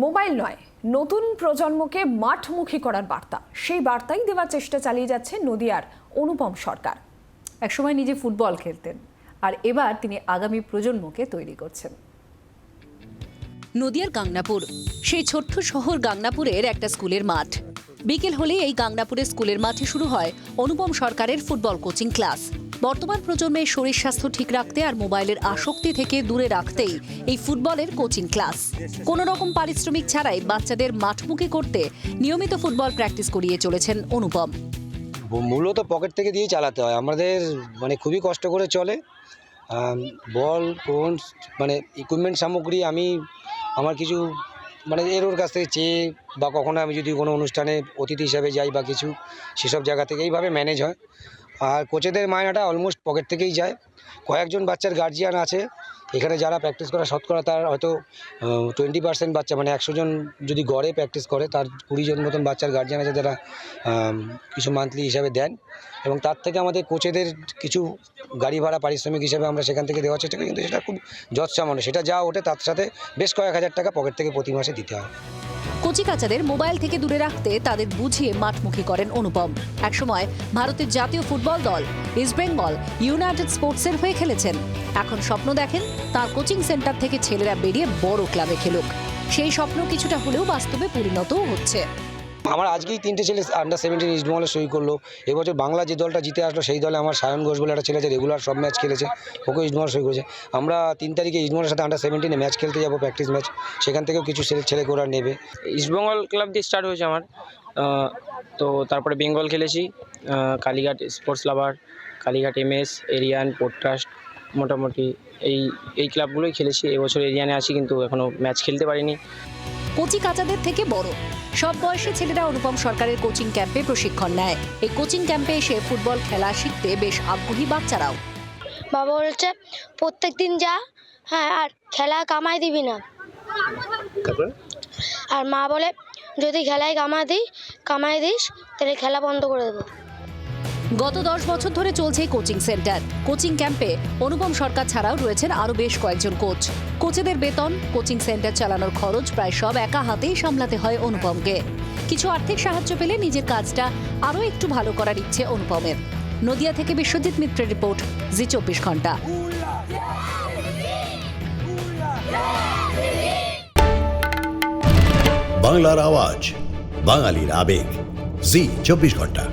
Mobile নয়, নতুন প্রজন্মকে মাঠমুখী করার বার্তা, সেই বার্তাই দেওয়ার চেষ্টা চালিয়ে যাচ্ছে নদিয়ার অনুপম সরকার। একসময় নিজে ফুটবল খেলতেন, আর এবার তিনি আগামী প্রজন্মকে তৈরি করছেন। নদিয়ার গাংনাপুর, সেই ছোট্ট শহর গাংনাপুরের একটা স্কুলের মাঠ। বিকেল হলে এই গাংনাপুরের স্কুলের মাঠে শুরু হয় অনুপম সরকারের ফুটবল কোচিং ক্লাস। বর্তমান প্রজন্মের শরীর স্বাস্থ্য ঠিক রাখতে আর মোবাইলের আসক্তি থেকে দূরে রাখতেই এই ফুটবলের কোচিং ক্লাস। কোনো রকম পারিশ্রমিক ছাড়াই বাচ্চাদের মাঠমুখী করতে নিয়মিত ফুটবল প্র্যাকটিস করিয়ে চলেছেন অনুপম। মূলত পকেট থেকে দিয়ে চালাতে হয়, আমাদের খুবই কষ্ট করে চলে। বল কোন ইকুইপমেন্ট সামগ্রী আমি আমার কিছু এর ওর কাছ থেকে চেয়ে বা কখনো আমি যদি কোনো অনুষ্ঠানে অতিথি হিসাবে যাই বা কিছু, সেসব জায়গা থেকে এইভাবে ম্যানেজ হয়। আর কোচেদের মায়নাটা অলমোস্ট পকেট থেকেই যায়। কয়েকজন বাচ্চার গার্জিয়ান আছে এখানে যারা প্র্যাকটিস করা শতকরা তার হয়তো 20% বাচ্চা, 100 জন যদি গড়ে প্র্যাকটিস করে তার 20 জন মতন বাচ্চার গার্জিয়ান আছে যারা কিছু মান্থলি হিসাবে দেন, এবং তার থেকে আমাদের কোচেদের কিছু গাড়ি ভাড়া পারিশ্রমিক হিসাবে আমরা সেখান থেকে দেওয়ার চেষ্টা করি। কিন্তু সেটা খুব যৎসামান্য, সেটা যা ওঠে তার সাথে বেশ কয়েক হাজার টাকা পকেট থেকে প্রতি মাসে দিতে হয়। কচিকাচাদের মোবাইল থেকে দূরে রাখতে তাদের বুঝিয়ে মাঠমুখী করেন অনুপম। একসময় ভারতের জাতীয় ফুটবল দল ইস্ট বেঙ্গল ইউনাইটেড স্পোর্টসের হয়ে খেলেছেন। এখন স্বপ্ন দেখেন তার কোচিং সেন্টার থেকে ছেলেরা বেরিয়ে বড় ক্লাবে খেলুক। সেই স্বপ্ন কিছুটা হলেও বাস্তবে পরিণতও হচ্ছে। আমার আজকেই 3টে ছেলে আন্ডার-17 ইস্ট বেঙ্গলে সই করলো। এবছর বাংলা যে দলটা জিতে আসলো সেই দলে আমার সায়ন ঘোষ বলে একটা ছেলে আছে, রেগুলার সব ম্যাচ খেলেছে, ওকে ইস্ট বেঙ্গল সই করেছে। আমরা 3 তারিখে ইস্ট বেঙ্গলের সাথে আন্ডার-17 ম্যাচ খেলতে যাবো, প্র্যাকটিস ম্যাচ। সেখান থেকেও কিছু ছেলে ওরা নেবে। ইস্ট বেঙ্গল ক্লাব দিয়ে স্টার্ট হয়েছে আমার, তো তারপরে বেঙ্গল খেলেছি, Kalighat sports lover, Kalighat MS, Aryan, port trust, মোটামুটি এই ক্লাবগুলোই খেলেছি। এবছর এরিয়ানে আছি, কিন্তু এখনও ম্যাচ খেলতে পারিনি। কচিকাচাদের থেকে বড় সব বয়সী ছেলেরা অনুপম সরকারের কোচিং ক্যাম্পে প্রশিক্ষণ নেয়। এই কোচিং ক্যাম্পে এসে ফুটবল খেলা শিখতে বেশ আগ্রহী বাচ্চারাও। বাবা বলছে প্রত্যেক দিন যা, হ্যাঁ, আর খেলা কামাই দিবি না। আর মা বলে যদি খেলায় কামাই দিস তাহলে খেলা বন্ধ করে দেবো। গত 10 বছর ধরে চলছে কোচিং সেন্টার। কোচিং ক্যাম্পে অনুপম সরকার ছাড়াও রয়েছেন আরো বেশ কয়েকজন কোচ। কোচেদের বেতন, কোচিং সেন্টার চালানোর খরচ প্রায় সব একা হাতেই সামলাতে হয় অনুপমকে। কিছু আর্থিক সাহায্য পেলে নিজের কাজটা আরো একটু ভালো করার ইচ্ছে অনুপমের। নদিয়া থেকে বিশ্বজিৎ মিত্রের রিপোর্ট, জি 24 ঘন্টা। বাংলার আওয়াজ, বাঙালির আবেগ, জি 24 ঘন্টা।